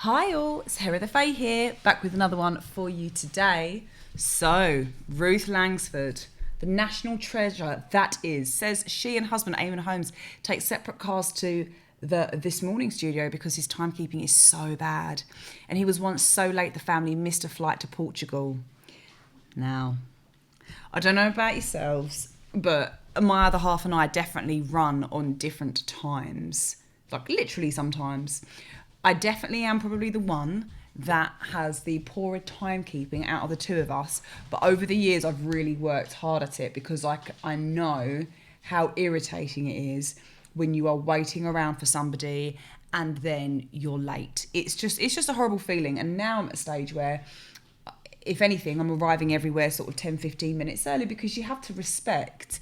Hi all, it's Hera The Fae here, back with another one for you today. So, Ruth Langsford, the national treasure that is, says she and husband Eamon Holmes take separate cars to the This Morning studio because his timekeeping is so bad. And he was once so late the family missed a flight to Portugal. Now, I don't know about yourselves, but my other half and I definitely run on different times. Like literally sometimes. I definitely am probably the one that has the poorer timekeeping out of the two of us. But over the years, I've really worked hard at it because I know how irritating it is when you are waiting around for somebody and then you're late. It's just a horrible feeling. And now I'm at a stage where, if anything, I'm arriving everywhere sort of 10, 15 minutes early because you have to respect,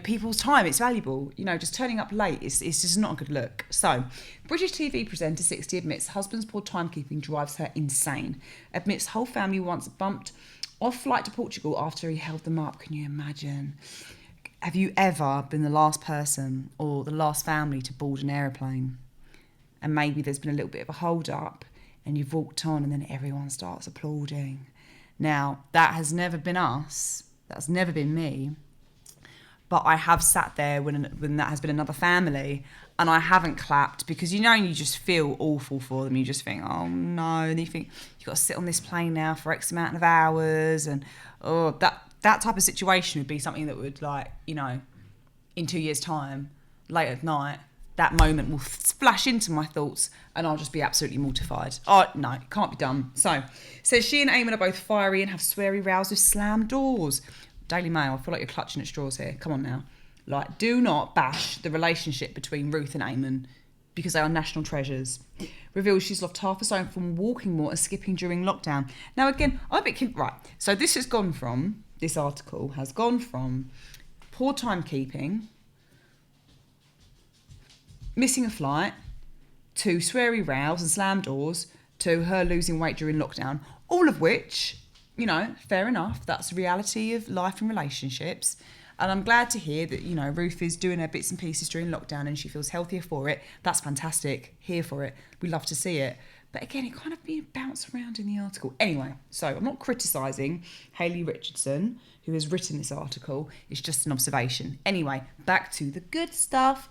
people's time. It's valuable. Just turning up late is just not a good look. So, British TV presenter 60 admits husband's poor timekeeping drives her insane. Admits whole family once bumped off flight to Portugal after he held them up. Can you imagine? Have you ever been the last person or the last family to board an aeroplane? And maybe there's been a little bit of a hold up and you've walked on and then everyone starts applauding. Now, that has never been us. That's never been me. But I have sat there when that has been another family and I haven't clapped because, you just feel awful for them. You just think, oh no. And you think, you've got to sit on this plane now for X amount of hours. And that type of situation would be something that would in 2 years' time, late at night, that moment will splash into my thoughts and I'll just be absolutely mortified. Oh, no, it can't be done. So, says she and Eamon are both fiery and have sweary rows with slammed doors. Daily Mail, I feel like you're clutching at straws here. Come on now. Do not bash the relationship between Ruth and Eamon because they are national treasures. Reveals she's lost half a stone from walking more and skipping during lockdown. Now, again, I'm a bit... Right, so this article has gone from poor timekeeping, missing a flight, to sweary rows and slammed doors, to her losing weight during lockdown, all of which... fair enough. That's the reality of life and relationships. And I'm glad to hear that, Ruth is doing her bits and pieces during lockdown and she feels healthier for it. That's fantastic. Here for it. We love to see it. But again, it kind of bounced around in the article. Anyway, so I'm not criticising Hayley Richardson, who has written this article. It's just an observation. Anyway, back to the good stuff.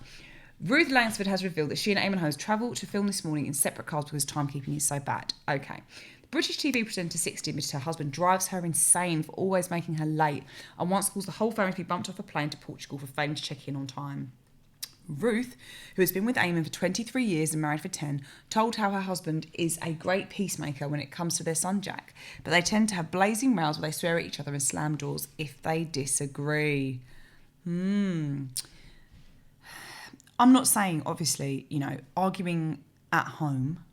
Ruth Langsford has revealed that she and Eamon Holmes travelled to film This Morning in separate cars because timekeeping is so bad. Okay. British TV presenter 60 admitted her husband drives her insane for always making her late and once caused the whole family to be bumped off a plane to Portugal for failing to check in on time. Ruth, who has been with Eamon for 23 years and married for 10, told how her husband is a great peacemaker when it comes to their son Jack, but they tend to have blazing rows where they swear at each other and slam doors if they disagree. I'm not saying, obviously, arguing at home,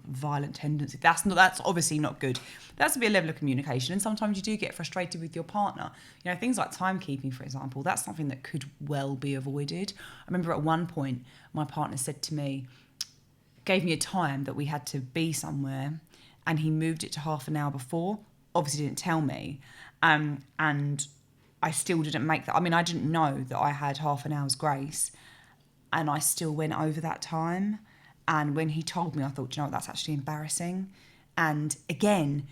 violent tendency. That's obviously not good. There has to be a level of communication, and sometimes you do get frustrated with your partner. Things like timekeeping, for example, that's something that could well be avoided. I remember at one point, my partner said to me, gave me a time that we had to be somewhere, and he moved it to half an hour before. Obviously didn't tell me, and I still didn't make that. I mean, I didn't know that I had half an hour's grace, and I still went over that time. And when he told me, I thought, that's actually embarrassing. And again,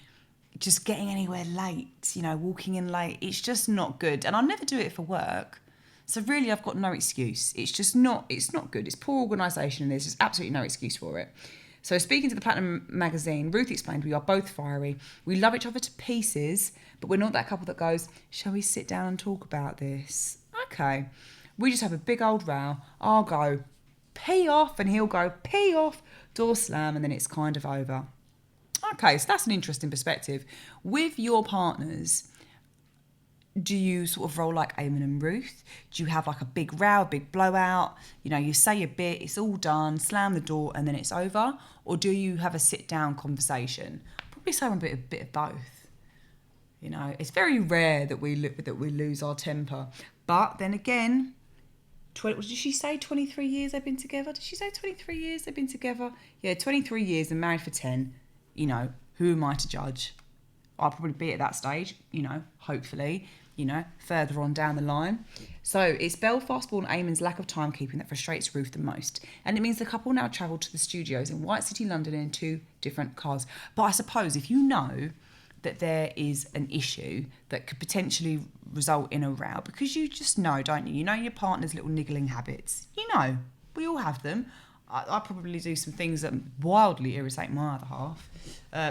just getting anywhere late, walking in late, it's just not good. And I'll never do it for work. So really, I've got no excuse. It's not good. It's poor organisation and there's just absolutely no excuse for it. So speaking to the Platinum magazine, Ruth explained, we are both fiery. We love each other to pieces, but we're not that couple that goes, shall we sit down and talk about this? Okay. We just have a big old row. I'll go, pee off, and he'll go, pee off, door slam, and then it's kind of over. Okay, so that's an interesting perspective. With your partners, do you sort of roll like Eamon and Ruth? Do you have like a big row, a big blowout? You say a bit, it's all done, slam the door, and then it's over? Or do you have a sit-down conversation? Probably say a bit of both. It's very rare that we lose our temper. But then again, what did she say? 23 years they've been together? Did she say 23 years they've been together? Yeah, 23 years and married for 10. Who am I to judge? I'll probably be at that stage, hopefully, further on down the line. So it's Belfast-born Eamon's lack of timekeeping that frustrates Ruth the most. And it means the couple now travel to the studios in White City, London in 2 different cars. But I suppose if you know that there is an issue that could potentially result in a row, because you just know, don't you? You know your partner's little niggling habits. We all have them. I probably do some things that wildly irritate my other half.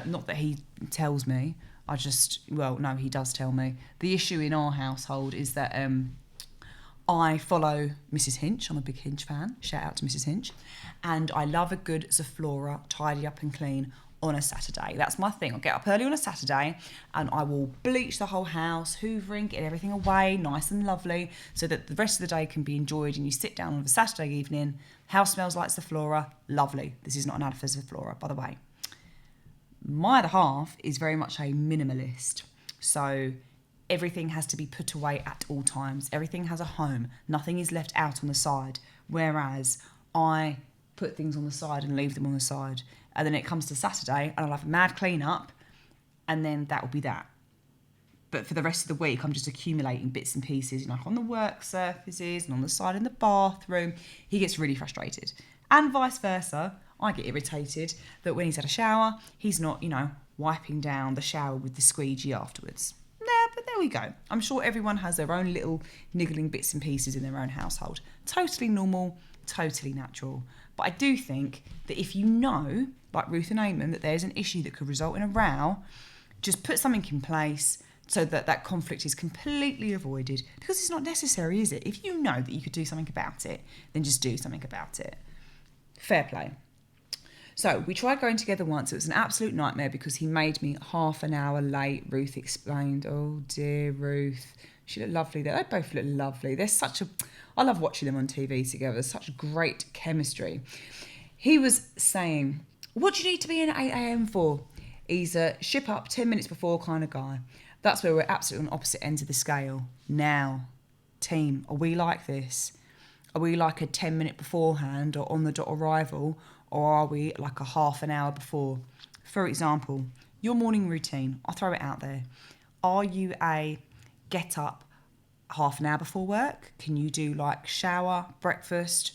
Not that he tells me. He does tell me. The issue in our household is that I follow Mrs. Hinch. I'm a big Hinch fan. Shout out to Mrs. Hinch. And I love a good Zaflora, tidy up and clean on a Saturday. That's my thing. I'll get up early on a Saturday and I will bleach the whole house, hoovering, get everything away, nice and lovely, so that the rest of the day can be enjoyed and you sit down on a Saturday evening, house smells like Zaflora, lovely. This is not an ad for Zaflora, by the way. My other half is very much a minimalist. So everything has to be put away at all times. Everything has a home. Nothing is left out on the side. Whereas I put things on the side and leave them on the side. And then it comes to Saturday and I'll have a mad clean up and then that will be that. But for the rest of the week, I'm just accumulating bits and pieces, on the work surfaces and on the side in the bathroom. He gets really frustrated. And vice versa. I get irritated that when he's had a shower, he's not, wiping down the shower with the squeegee afterwards. But there we go. I'm sure everyone has their own little niggling bits and pieces in their own household. Totally normal, totally natural. But I do think that if you know, like Ruth and Eamon, that there's an issue that could result in a row, just put something in place so that that conflict is completely avoided. Because it's not necessary, is it? If you know that you could do something about it, then just do something about it. Fair play. So we tried going together once. It was an absolute nightmare because he made me half an hour late, Ruth explained. Oh dear, Ruth. She looked lovely there. They both look lovely. I love watching them on TV together. There's such great chemistry. He was saying, what do you need to be in at 8 a.m. for? He's a ship up 10 minutes before kind of guy. That's where we're absolutely on opposite ends of the scale. Now, team, are we like this? Are we like a 10-minute beforehand or on the dot arrival? Or are we like a half an hour before? For example, your morning routine. I'll throw it out there. Are you a get up half an hour before work? Can you do like shower, breakfast,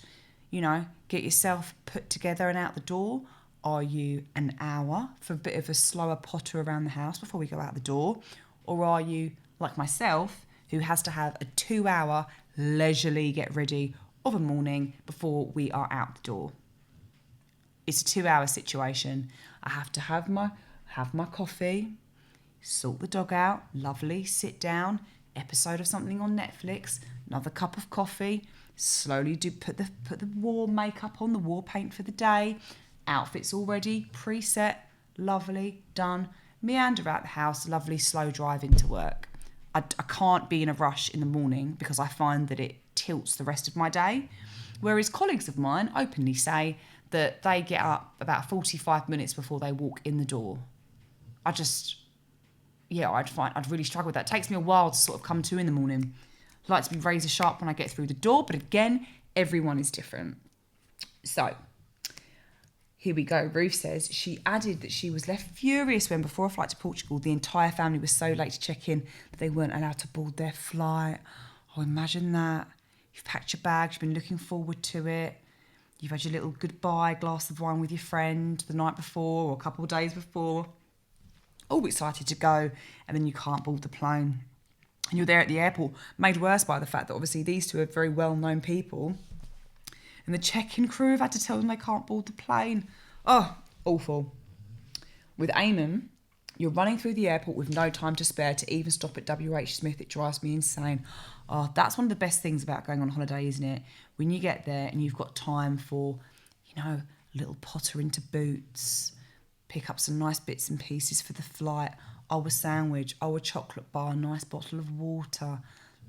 get yourself put together and out the door? Are you an hour for a bit of a slower potter around the house before we go out the door? Or are you like myself, who has to have a 2-hour leisurely get ready of a morning before we are out the door? It's a 2-hour situation. I have to have my coffee, sort the dog out, lovely, sit down, episode of something on Netflix, another cup of coffee, slowly put the war makeup on, the war paint for the day, outfits all ready, preset, lovely, done, meander out the house, lovely, slow drive into work. I can't be in a rush in the morning because I find that it tilts the rest of my day. Whereas colleagues of mine openly say that they get up about 45 minutes before they walk in the door. I'd really struggle with that. It takes me a while to sort of come to in the morning. I like to be razor sharp when I get through the door, but again, everyone is different. So, here we go. Ruth says she added that she was left furious when, before a flight to Portugal, the entire family was so late to check in that they weren't allowed to board their flight. Oh, imagine that. You've packed your bags, you've been looking forward to it. You've had your little goodbye glass of wine with your friend the night before or a couple of days before. All excited to go, and then you can't board the plane. And you're there at the airport, made worse by the fact that obviously these two are very well-known people. And the check-in crew have had to tell them they can't board the plane. Oh, awful. With Eamon, you're running through the airport with no time to spare to even stop at WH Smith. It drives me insane. Oh, that's one of the best things about going on holiday, isn't it? When you get there and you've got time for, a little potter into Boots, pick up some nice bits and pieces for the flight. Oh, a sandwich. Oh, a chocolate bar, a nice bottle of water.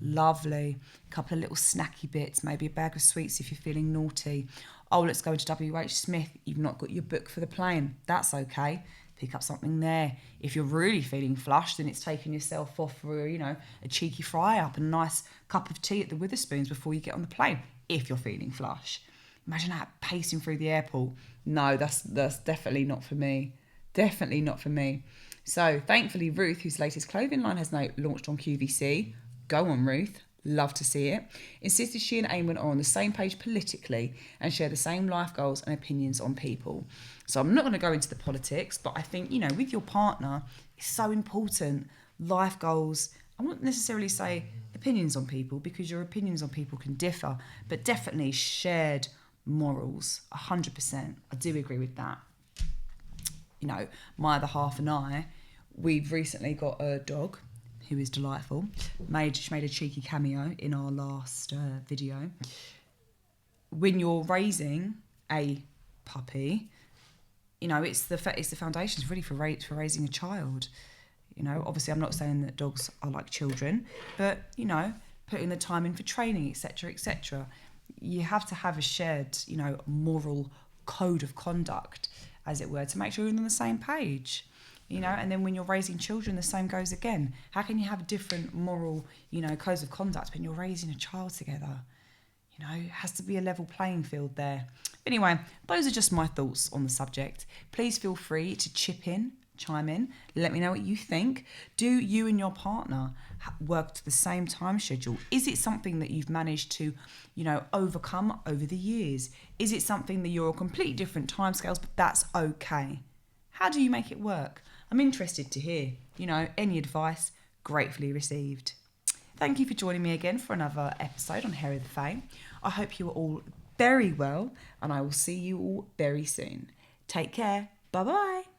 Lovely. A couple of little snacky bits, maybe a bag of sweets if you're feeling naughty. Oh, let's go to WH Smith. You've not got your book for the plane. That's okay. Pick up something there. If you're really feeling flushed, then it's taking yourself off for, a cheeky fry-up and a nice cup of tea at the Witherspoons before you get on the plane, if you're feeling flush. Imagine that, pacing through the airport. No, that's definitely not for me. Definitely not for me. So thankfully, Ruth, whose latest clothing line has now launched on QVC, go on Ruth, love to see it, insisted she and Eamon are on the same page politically and share the same life goals and opinions on people. So I'm not going to go into the politics, but I think, with your partner, it's so important. Life goals, I won't necessarily say opinions on people, because your opinions on people can differ, but definitely shared morals, 100%. I do agree with that. My other half and I, we've recently got a dog who is delightful. She made a cheeky cameo in our last video. When you're raising a puppy, it's the foundations really for raising a child. Obviously I'm not saying that dogs are like children, but putting the time in for training, etc., etc. You have to have a shared, moral code of conduct, as it were, to make sure you're on the same page. And then when you're raising children, the same goes again. How can you have different moral, codes of conduct when you're raising a child together? It has to be a level playing field there. Anyway, those are just my thoughts on the subject. Please feel free to chime in, let me know what you think. Do you and your partner work to the same time schedule? Is it something that you've managed to, overcome over the years? Is it something that you're on completely different timescales, but that's okay? How do you make it work? I'm interested to hear, any advice, gratefully received. Thank you for joining me again for another episode on Hera The Fae. I hope you are all very well, and I will see you all very soon. Take care. Bye-bye.